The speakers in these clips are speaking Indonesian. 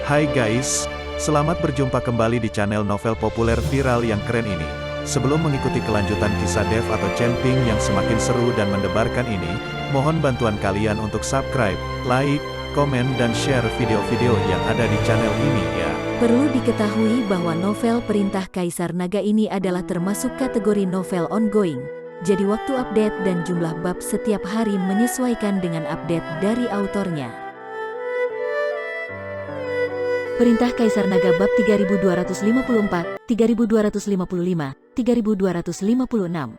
Hai guys, selamat berjumpa kembali di channel novel populer viral yang keren ini. Sebelum mengikuti kelanjutan kisah Dev atau Cenping yang semakin seru dan mendebarkan ini, mohon bantuan kalian untuk subscribe, like, komen dan share video-video yang ada di channel ini ya. Perlu diketahui bahwa novel Perintah Kaisar Naga ini adalah termasuk kategori novel ongoing. Jadi waktu update dan jumlah bab setiap hari menyesuaikan dengan update dari autornya. Perintah Kaisar Naga bab 3254, 3255, 3256.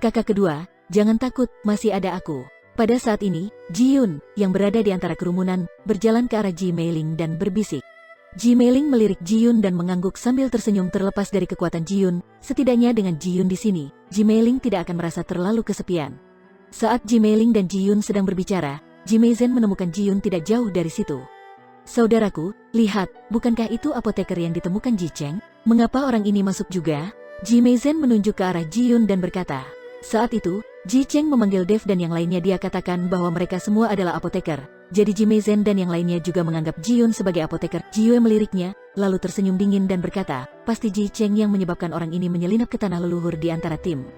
Kakak kedua, jangan takut, masih ada aku. Pada saat ini, Ji Yun, yang berada di antara kerumunan, berjalan ke arah Ji Meiling dan berbisik. Ji Meiling melirik Ji Yun dan mengangguk sambil tersenyum terlepas dari kekuatan Ji Yun. Setidaknya dengan Ji Yun di sini, Ji Meiling tidak akan merasa terlalu kesepian. Saat Ji Meiling dan Ji Yun sedang berbicara, Ji Meizen menemukan Ji Yun tidak jauh dari situ. Saudaraku, lihat, bukankah itu apoteker yang ditemukan Ji Cheng? Mengapa orang ini masuk juga? Ji Meizen menunjuk ke arah Ji Yun dan berkata. Saat itu, Ji Cheng memanggil Dev dan yang lainnya. Dia katakan bahwa mereka semua adalah apoteker. Jadi Ji Meizen dan yang lainnya juga menganggap Ji Yun sebagai apoteker. Ji Yue meliriknya, lalu tersenyum dingin dan berkata, pasti Ji Cheng yang menyebabkan orang ini menyelinap ke tanah leluhur di antara tim.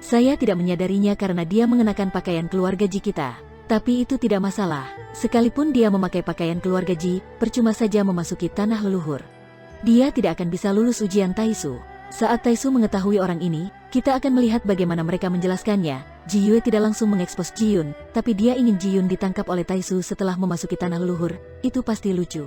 Saya tidak menyadarinya karena dia mengenakan pakaian keluarga Ji kita. Tapi itu tidak masalah, sekalipun dia memakai pakaian keluarga Ji, percuma saja memasuki tanah leluhur. Dia tidak akan bisa lulus ujian Taisu. Saat Taisu mengetahui orang ini, kita akan melihat bagaimana mereka menjelaskannya. Ji Yue tidak langsung mengekspos Ji Yun, tapi dia ingin Ji Yun ditangkap oleh Taisu setelah memasuki tanah leluhur, itu pasti lucu.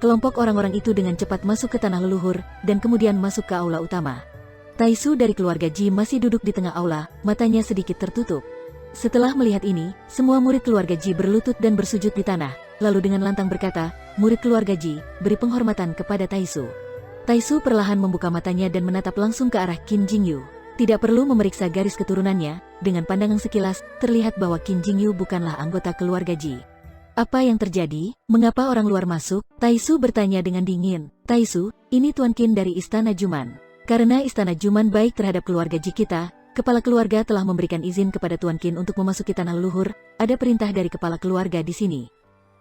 Kelompok orang-orang itu dengan cepat masuk ke tanah leluhur, dan kemudian masuk ke aula utama. Taisu dari keluarga Ji masih duduk di tengah aula, matanya sedikit tertutup. Setelah melihat ini, semua murid keluarga Ji berlutut dan bersujud di tanah, lalu dengan lantang berkata, murid keluarga Ji, beri penghormatan kepada Taisu. Taisu perlahan membuka matanya dan menatap langsung ke arah Qin Jingyu. Tidak perlu memeriksa garis keturunannya, dengan pandangan sekilas, terlihat bahwa Qin Jingyu bukanlah anggota keluarga Ji. Apa yang terjadi? Mengapa orang luar masuk? Taisu bertanya dengan dingin. Taisu, ini Tuan Qin dari Istana Juman. Karena Istana Juman baik terhadap keluarga Ji kita, Kepala keluarga telah memberikan izin kepada Tuan Qin untuk memasuki tanah leluhur. Ada perintah dari kepala keluarga di sini.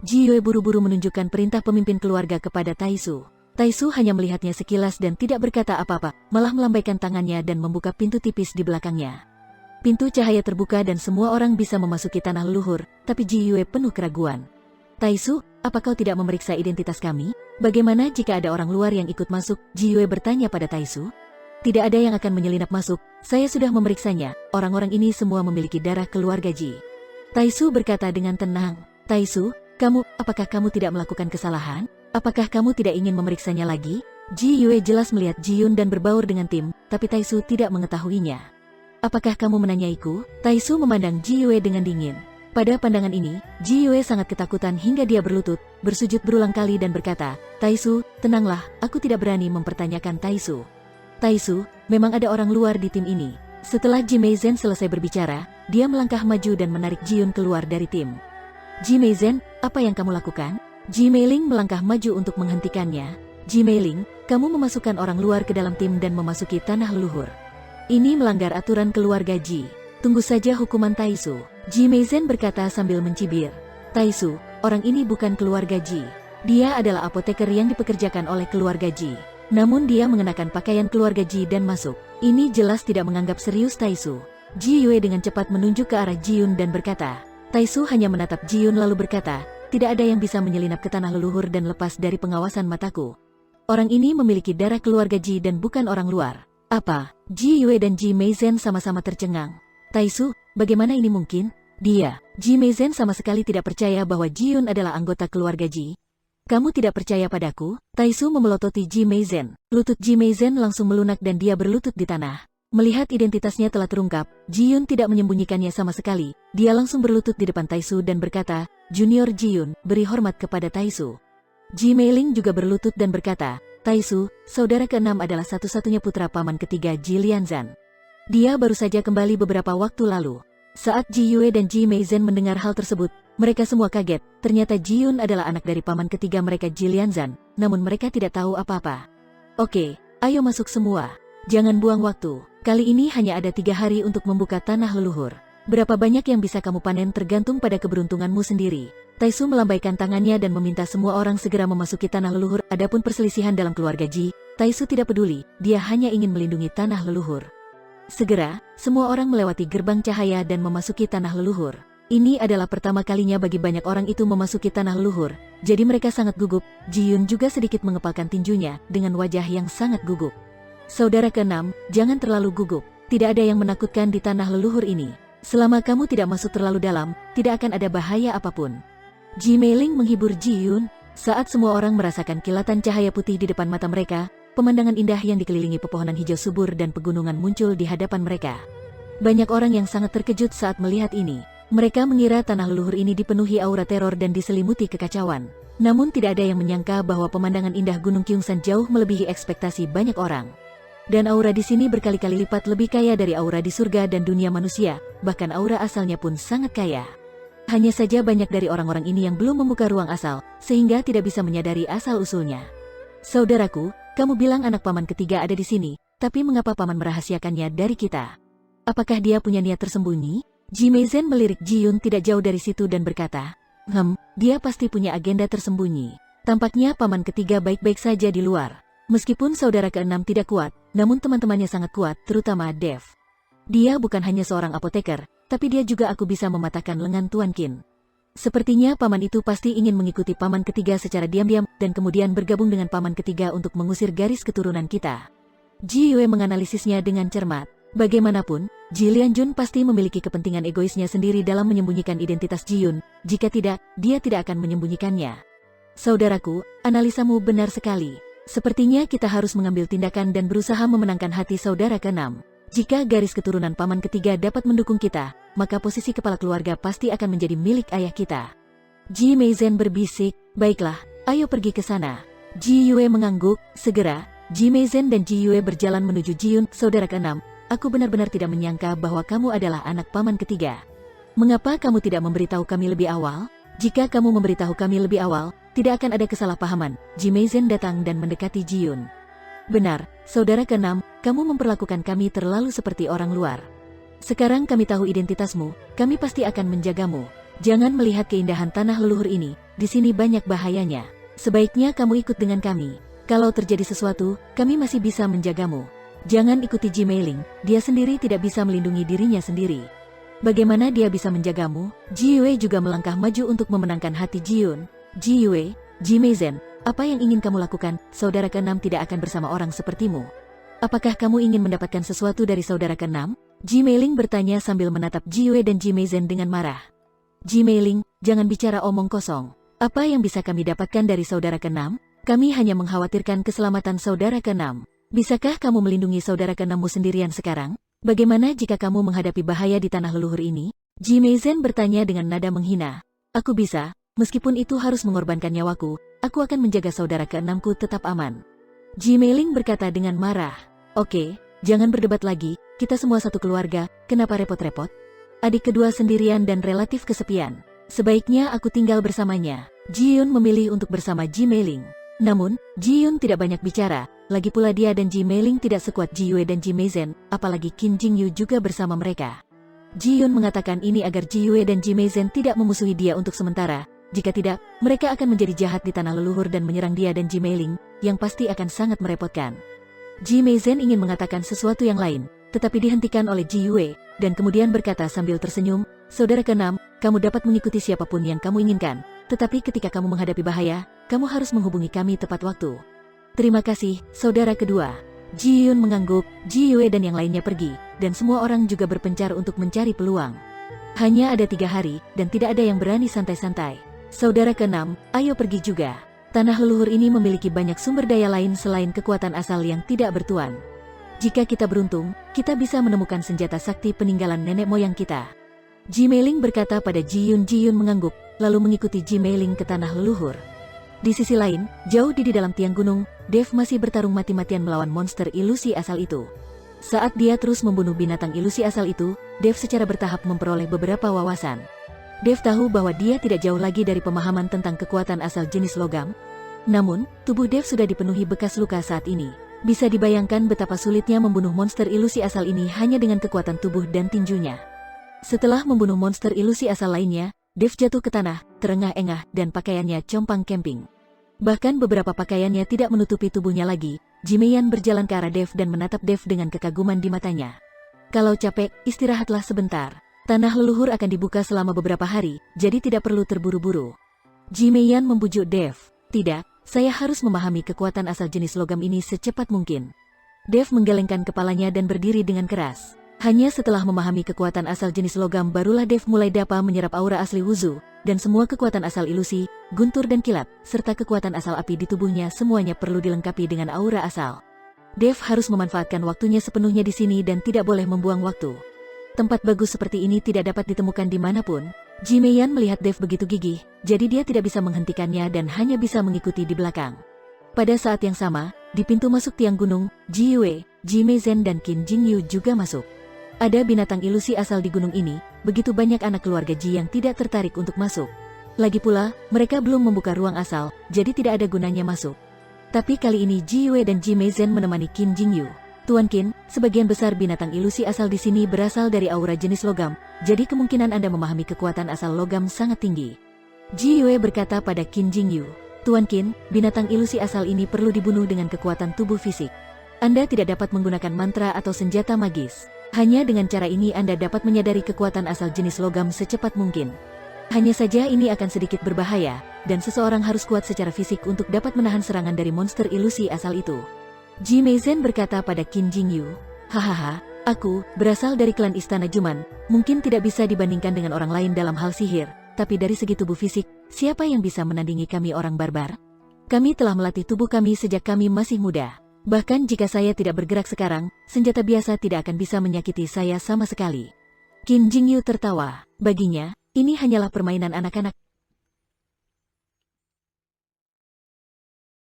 Ji Yue buru-buru menunjukkan perintah pemimpin keluarga kepada Taisu. Taisu hanya melihatnya sekilas dan tidak berkata apa-apa, malah melambaikan tangannya dan membuka pintu tipis di belakangnya. Pintu cahaya terbuka dan semua orang bisa memasuki tanah leluhur, tapi Ji Yue penuh keraguan. Taisu, apa kau tidak memeriksa identitas kami? Bagaimana jika ada orang luar yang ikut masuk? Ji Yue bertanya pada Taisu. Tidak ada yang akan menyelinap masuk, saya sudah memeriksanya, orang-orang ini semua memiliki darah keluarga Ji. Taisu berkata dengan tenang, Taisu, apakah kamu tidak melakukan kesalahan? Apakah kamu tidak ingin memeriksanya lagi? Ji Yue jelas melihat Ji Yun dan berbaur dengan tim, tapi Taisu tidak mengetahuinya. Apakah kamu menanyaiku? Taisu memandang Ji Yue dengan dingin. Pada pandangan ini, Ji Yue sangat ketakutan hingga dia berlutut, bersujud berulang kali dan berkata, Taisu, tenanglah, aku tidak berani mempertanyakan Taisu. Taisu, memang ada orang luar di tim ini. Setelah Ji Meizen selesai berbicara, dia melangkah maju dan menarik Ji Yun keluar dari tim. Ji Meizen, apa yang kamu lakukan? Ji Meiling melangkah maju untuk menghentikannya. Ji Meiling, kamu memasukkan orang luar ke dalam tim dan memasuki tanah leluhur. Ini melanggar aturan keluarga Ji. Tunggu saja hukuman Taisu. Ji Meizen berkata sambil mencibir. Taisu, orang ini bukan keluarga Ji. Dia adalah apoteker yang dipekerjakan oleh keluarga Ji. Namun dia mengenakan pakaian keluarga Ji dan masuk. Ini jelas tidak menganggap serius Taisu. Ji Yue dengan cepat menunjuk ke arah Ji Yun dan berkata. Taisu hanya menatap Ji Yun lalu berkata, tidak ada yang bisa menyelinap ke tanah leluhur dan lepas dari pengawasan mataku. Orang ini memiliki darah keluarga Ji dan bukan orang luar. Apa? Ji Yue dan Ji Meizen sama-sama tercengang. Taisu, bagaimana ini mungkin? Ji Meizen sama sekali tidak percaya bahwa Ji Yun adalah anggota keluarga Ji. Kamu tidak percaya padaku? Taisu memelototi Ji Meizen. Lutut Ji Meizen langsung melunak dan dia berlutut di tanah. Melihat identitasnya telah terungkap, Ji Yun tidak menyembunyikannya sama sekali. Dia langsung berlutut di depan Taisu dan berkata, Junior Ji Yun, beri hormat kepada Taisu. Ji Meiling juga berlutut dan berkata, Taisu, saudara keenam adalah satu-satunya putra paman ketiga Ji Lianzan. Dia baru saja kembali beberapa waktu lalu. Saat Ji Yue dan Ji Meizen mendengar hal tersebut, mereka semua kaget. Ternyata Ji Yun adalah anak dari paman ketiga mereka Ji Lianzan, namun mereka tidak tahu apa-apa. Oke, ayo masuk semua. Jangan buang waktu. Kali ini hanya ada 3 hari untuk membuka tanah leluhur. Berapa banyak yang bisa kamu panen tergantung pada keberuntunganmu sendiri. Taisu melambaikan tangannya dan meminta semua orang segera memasuki tanah leluhur. Adapun perselisihan dalam keluarga Ji, Taisu tidak peduli, dia hanya ingin melindungi tanah leluhur. Segera, semua orang melewati gerbang cahaya dan memasuki tanah leluhur. Ini adalah pertama kalinya bagi banyak orang itu memasuki tanah leluhur, jadi mereka sangat gugup. Ji Yun juga sedikit mengepalkan tinjunya dengan wajah yang sangat gugup. Saudara keenam, jangan terlalu gugup. Tidak ada yang menakutkan di tanah leluhur ini. Selama kamu tidak masuk terlalu dalam, tidak akan ada bahaya apapun. Ji Meiling menghibur Ji Yun. Saat semua orang merasakan kilatan cahaya putih di depan mata mereka, pemandangan indah yang dikelilingi pepohonan hijau subur dan pegunungan muncul di hadapan mereka. Banyak orang yang sangat terkejut saat melihat ini. Mereka mengira tanah leluhur ini dipenuhi aura teror dan diselimuti kekacauan. Namun tidak ada yang menyangka bahwa pemandangan indah Gunung Kyungsan jauh melebihi ekspektasi banyak orang. Dan aura di sini berkali-kali lipat lebih kaya dari aura di surga dan dunia manusia, bahkan aura asalnya pun sangat kaya. Hanya saja banyak dari orang-orang ini yang belum membuka ruang asal, sehingga tidak bisa menyadari asal-usulnya. Saudaraku, kamu bilang anak paman ketiga ada di sini, tapi mengapa paman merahasiakannya dari kita? Apakah dia punya niat tersembunyi? Ji Meizen melirik Ji Yun tidak jauh dari situ dan berkata, dia pasti punya agenda tersembunyi. Tampaknya paman ketiga baik-baik saja di luar. Meskipun saudara keenam tidak kuat, namun teman-temannya sangat kuat, terutama Dev. Dia bukan hanya seorang apoteker, tapi dia juga aku bisa mematahkan lengan Tuan Qin. Sepertinya paman itu pasti ingin mengikuti paman ketiga secara diam-diam, dan kemudian bergabung dengan paman ketiga untuk mengusir garis keturunan kita. Ji Yue menganalisisnya dengan cermat. Bagaimanapun, Ji Lianjun pasti memiliki kepentingan egoisnya sendiri dalam menyembunyikan identitas Ji Yun. Jika tidak, dia tidak akan menyembunyikannya. Saudaraku, analisamu benar sekali. Sepertinya kita harus mengambil tindakan dan berusaha memenangkan hati saudara keenam. Jika garis keturunan paman ketiga dapat mendukung kita, maka posisi kepala keluarga pasti akan menjadi milik ayah kita. Ji Meizen berbisik, baiklah, ayo pergi ke sana. Ji Yue mengangguk. Segera, Ji Meizen dan Ji Yue berjalan menuju Ji Yun. Saudara keenam, aku benar-benar tidak menyangka bahwa kamu adalah anak paman ketiga. Mengapa kamu tidak memberitahu kami lebih awal? Jika kamu memberitahu kami lebih awal, tidak akan ada kesalahpahaman. Ji Meizen datang dan mendekati Ji Yun. Benar, saudara keenam, kamu memperlakukan kami terlalu seperti orang luar. Sekarang kami tahu identitasmu, kami pasti akan menjagamu. Jangan melihat keindahan tanah leluhur ini, di sini banyak bahayanya. Sebaiknya kamu ikut dengan kami. Kalau terjadi sesuatu, kami masih bisa menjagamu. Jangan ikuti Ji Meiling, dia sendiri tidak bisa melindungi dirinya sendiri. Bagaimana dia bisa menjagamu? Ji Yue juga melangkah maju untuk memenangkan hati Ji Yun. Ji Yue, Ji Meizen, apa yang ingin kamu lakukan? Saudara keenam tidak akan bersama orang sepertimu. Apakah kamu ingin mendapatkan sesuatu dari saudara keenam? Ji Meiling bertanya sambil menatap Ji Yue dan Ji Meizen dengan marah. Ji Meiling, jangan bicara omong kosong. Apa yang bisa kami dapatkan dari saudara keenam? Kami hanya mengkhawatirkan keselamatan saudara keenam. Bisakah kamu melindungi saudara keenammu sendirian sekarang? Bagaimana jika kamu menghadapi bahaya di tanah leluhur ini? Ji Meizen bertanya dengan nada menghina. Aku bisa, meskipun itu harus mengorbankan nyawaku, aku akan menjaga saudara keenamku tetap aman. Ji Meiling berkata dengan marah. Oke, jangan berdebat lagi, kita semua satu keluarga, kenapa repot-repot? Adik kedua sendirian dan relatif kesepian. Sebaiknya aku tinggal bersamanya. Ji Yun memilih untuk bersama Ji Meiling. Namun, Ji Yun tidak banyak bicara, lagi pula dia dan Ji Meiling tidak sekuat Ji Yue dan Ji Meizen, apalagi Qin Jingyu juga bersama mereka. Ji Yun mengatakan ini agar Ji Yue dan Ji Meizen tidak memusuhi dia untuk sementara. Jika tidak, mereka akan menjadi jahat di tanah leluhur dan menyerang dia dan Ji Meiling, yang pasti akan sangat merepotkan. Ji Meizen ingin mengatakan sesuatu yang lain, tetapi dihentikan oleh Ji Yue, dan kemudian berkata sambil tersenyum, saudara keenam, kamu dapat mengikuti siapapun yang kamu inginkan, tetapi ketika kamu menghadapi bahaya, kamu harus menghubungi kami tepat waktu. Terima kasih, saudara kedua. Ji Yun mengangguk, Ji Yue dan yang lainnya pergi, dan semua orang juga berpencar untuk mencari peluang. Hanya ada 3 hari, dan tidak ada yang berani santai-santai. Saudara keenam, ayo pergi juga. Tanah leluhur ini memiliki banyak sumber daya lain selain kekuatan asal yang tidak bertuan. Jika kita beruntung, kita bisa menemukan senjata sakti peninggalan nenek moyang kita. Ji Meiling berkata pada Ji Yun. Ji Yun mengangguk, lalu mengikuti Ji Meiling ke tanah leluhur. Di sisi lain, jauh di dalam tiang gunung, Dev masih bertarung mati-matian melawan monster ilusi asal itu. Saat dia terus membunuh binatang ilusi asal itu, Dev secara bertahap memperoleh beberapa wawasan. Dev tahu bahwa dia tidak jauh lagi dari pemahaman tentang kekuatan asal jenis logam. Namun, tubuh Dev sudah dipenuhi bekas luka saat ini. Bisa dibayangkan betapa sulitnya membunuh monster ilusi asal ini hanya dengan kekuatan tubuh dan tinjunya. Setelah membunuh monster ilusi asal lainnya, Dev jatuh ke tanah, terengah-engah, dan pakaiannya compang camping. Bahkan beberapa pakaiannya tidak menutupi tubuhnya lagi. Jimeyan berjalan ke arah Dev dan menatap Dev dengan kekaguman di matanya. Kalau capek, istirahatlah sebentar. Tanah leluhur akan dibuka selama beberapa hari, jadi tidak perlu terburu-buru. Jimeyan membujuk Dev. Tidak, saya harus memahami kekuatan asal jenis logam ini secepat mungkin. Dev menggelengkan kepalanya dan berdiri dengan keras. Hanya setelah memahami kekuatan asal jenis logam barulah Dev mulai dapat menyerap aura asli Wuzu, dan semua kekuatan asal ilusi, guntur dan kilat, serta kekuatan asal api di tubuhnya semuanya perlu dilengkapi dengan aura asal. Dev harus memanfaatkan waktunya sepenuhnya di sini dan tidak boleh membuang waktu. Tempat bagus seperti ini tidak dapat ditemukan dimanapun. Jimeyan melihat Dev begitu gigih, jadi dia tidak bisa menghentikannya dan hanya bisa mengikuti di belakang. Pada saat yang sama, di pintu masuk tiang gunung, Ji Yue, Jimei-zen dan Qin Jingyu juga masuk. Ada binatang ilusi asal di gunung ini, begitu banyak anak keluarga Ji yang tidak tertarik untuk masuk. Lagi pula, mereka belum membuka ruang asal, jadi tidak ada gunanya masuk. Tapi kali ini Ji Yue dan Jimei-zen menemani Qin Jingyu. Tuan Qin, sebagian besar binatang ilusi asal di sini berasal dari aura jenis logam, jadi kemungkinan Anda memahami kekuatan asal logam sangat tinggi. Ji Yue berkata pada Qin Jingyu, Tuan Qin, binatang ilusi asal ini perlu dibunuh dengan kekuatan tubuh fisik. Anda tidak dapat menggunakan mantra atau senjata magis. Hanya dengan cara ini Anda dapat menyadari kekuatan asal jenis logam secepat mungkin. Hanya saja ini akan sedikit berbahaya, dan seseorang harus kuat secara fisik untuk dapat menahan serangan dari monster ilusi asal itu. Jimei-zen berkata pada Qin Jingyu, hahaha, aku berasal dari klan Istana Juman, mungkin tidak bisa dibandingkan dengan orang lain dalam hal sihir, tapi dari segi tubuh fisik, siapa yang bisa menandingi kami orang barbar? Kami telah melatih tubuh kami sejak kami masih muda. Bahkan jika saya tidak bergerak sekarang, senjata biasa tidak akan bisa menyakiti saya sama sekali. Qin Jingyu tertawa. Baginya, ini hanyalah permainan anak-anak,